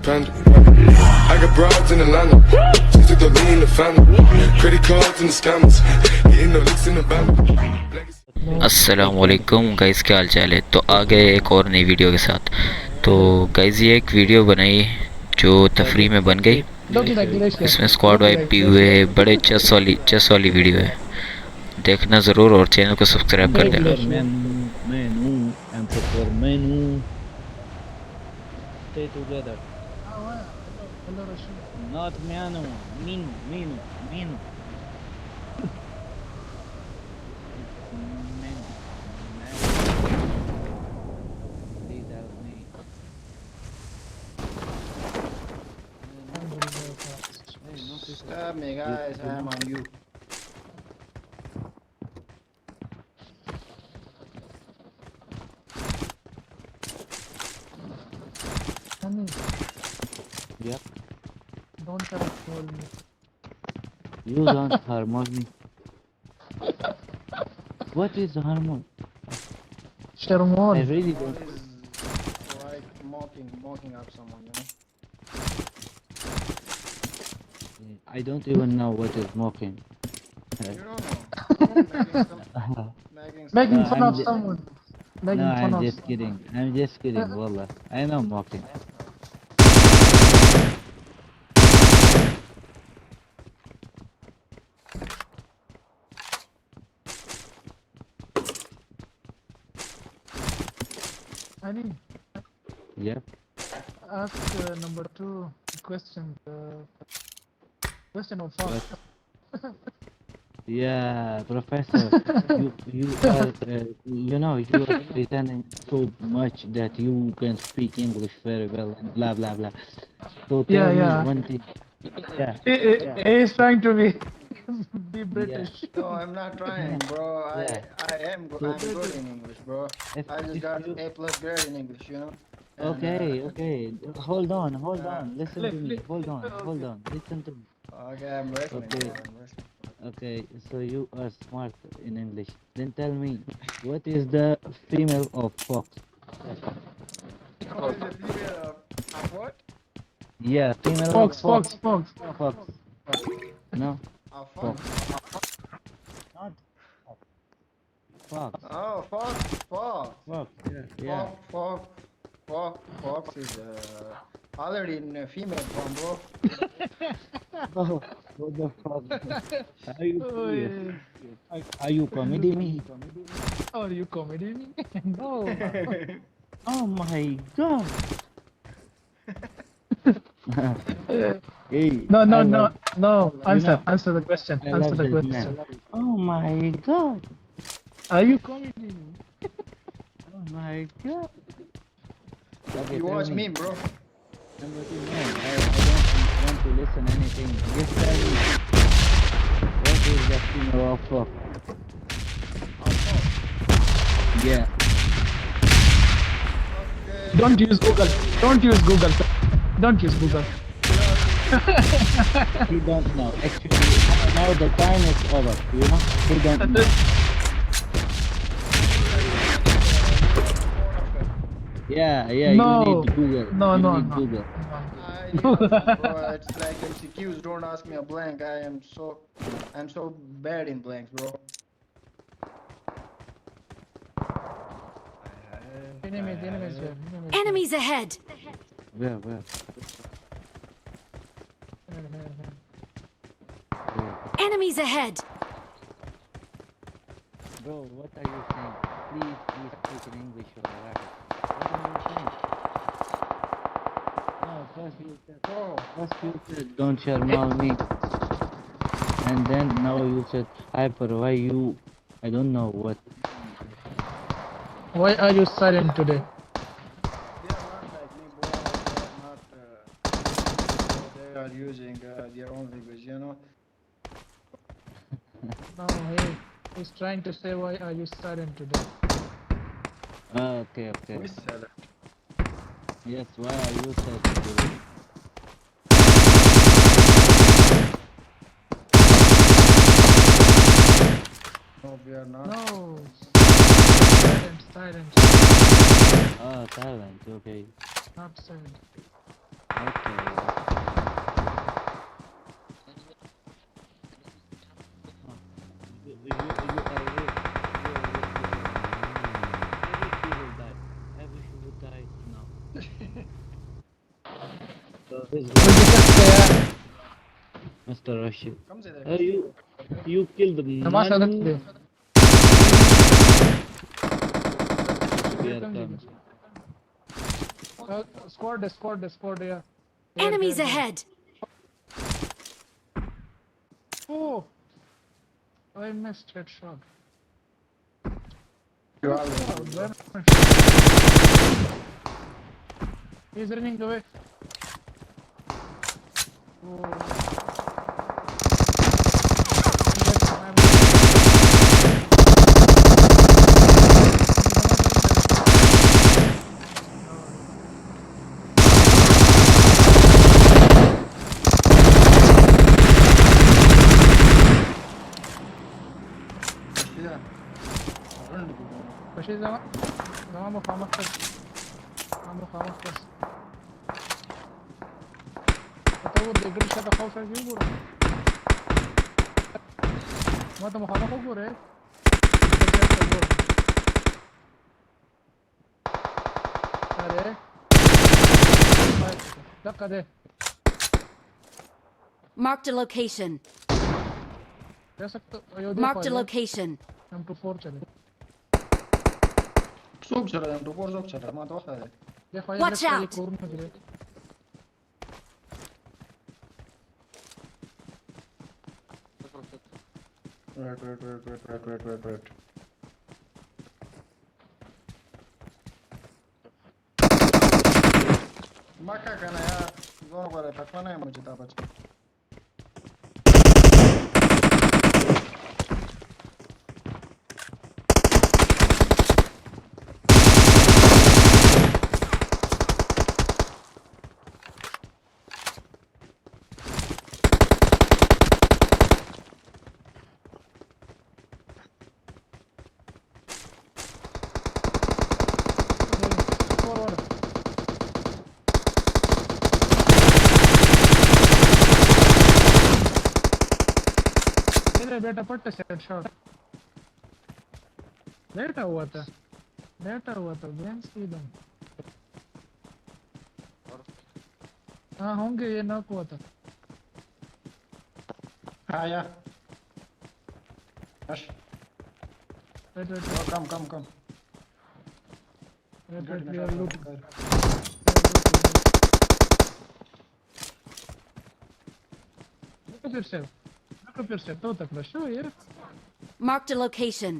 Panda. I got broads in Atlanta. Just took the lean in the family. Credit cards and the scammers. Getting no licks in the band. अस्सलामुअलैकुम guys, क्या हाल चाल है। तो आ गए एक और नई वीडियो के साथ। तो गाइस ये एक वीडियो बनाई जो तफरी में बन गई। इसमें स्क्वाड वाइप भी हुए, बड़े चस वाली वीडियो है। देखना ज़रूर और चैनल को सब्सक्राइब कर देना। Menu, and prepare menu. Stay together. Not menu, menu. Menu. Please help me. Hey, no, Stab me, guys. I am on you. Yep. Don't try to troll me. You don't harmony. What is harmony? I Sherman. really What don't. is like mocking up someone, you know? I don't even know what is mocking. You don't know. Making No, fun of someone. no, Making fun I'm of just kidding. I'm just kidding, wallah. I know mocking. Annie, Yep. ask number 2 question. Question of What? fun. Yeah, Professor, you are you are pretending so much that you can speak English very well and blah blah blah. So tell me Yeah. one thing. Yeah, He yeah, is trying to be yeah, British. No, I'm not trying, yeah, bro. yeah. I'm So good in English, bro. I just if got you A+ grade in English, you know? And okay, hold uh, on, listen to me, hold Okay. on, listen to me. okay, I'm listening, bro. Okay, I'm listening. okay. So you are smart in English. Then tell me, what is the female of fox? What is the female of what? Yeah, female of Fox. fox. Fox. No, Of fox. fox. Not fox. Oh, fox. Fox. Yeah. Fox is already in female form, bro. Oh, what the fuck? Are you Oh, serious? yeah. Are you comedy me? Are you comedy? No. Oh my god. Uh, Hey, No, I no, love, no, no. you know, Answer the question. I Answer love the this question. man. Oh my god. Are you comedy? Oh my god. Okay, You tell watch me. me, bro. I'm with you, man. I don't want to listen anything. Just tell me. What is the female of fox? Of fox. Yeah. Okay, Don't use Google. Don't use Google. Don't use Google. He don't know. Actually, now the time is over. You know, he don't know. Yeah, you No, need Google. no, You no, need no. Google. I need to know, bro. It's like MCQs. Don't ask me a blank. I'm so bad in blanks, bro. Enemies here. Enemies ahead! Where? Enemies ahead! Bro, what are you saying? Please speak in English or Arabic. What are you saying? No, first you said don't share me. And then now you said hyper, why you, I don't know what. Why are you silent today? They are not like me, bro. They are not. They are using their own language, you know. No, he's trying to say why are you silent today? Okay, okay. Who is silent? Yes, why are you silent? No, we are not. No. Silent, silent, Ah, silent. Okay. not silent. Okay. You are every she will die now. So his Mr. Rashid. Come say that. You killed the Namaz adat man. de. We are coming. Squad, yeah. Enemies Here. ahead! Oh, I missed headshot. You are He's running away. Oh. Rashida. Run. Başı zaman mukamaktas. Mukamaktas. Hatta वो देख रही शायद खाओ शायद क्यों बोल मैं तो मुखामा को बोल रहे अरे धक्का दे Marked a location. दे सकते Marked a location. हम टू 4 चले Sok çara, topor sok çara. Ma toxa de. देखो Watch ये out. कोर में गिरे Wait. Maka kana ya. Zor gore takmana है मुझे ताबच. फॉरवर्ड इधर बेटा पट्टे से हेडशॉट लेटा हुआ था गेम्स की दम हाँ होंगे ये नॉक हुआ था हाँ या. Ash. Wait Come. we are looting look up yourself तो तक रशो यार Marked a location.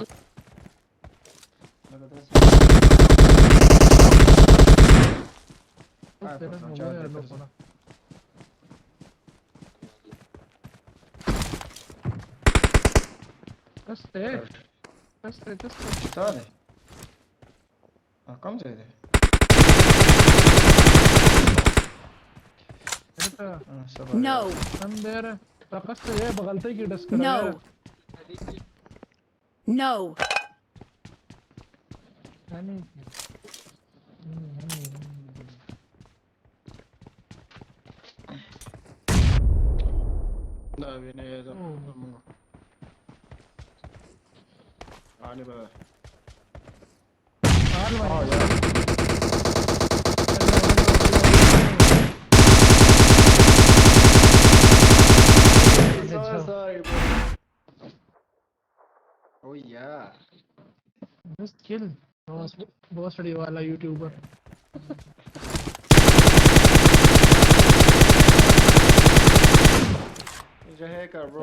तेरा मोबाइल यार लो पड़ा कस्ते Sade. Come say de. बेटा No. हम देर कस्ते ये बगलते की डस कर No. No. नहीं Da bine ya da. Ani ba. हाल Oh भाई yeah. Sorry bro. Oh yeah. Just kill बहुत स्टडी वाला YouTuber He's a hacker bro.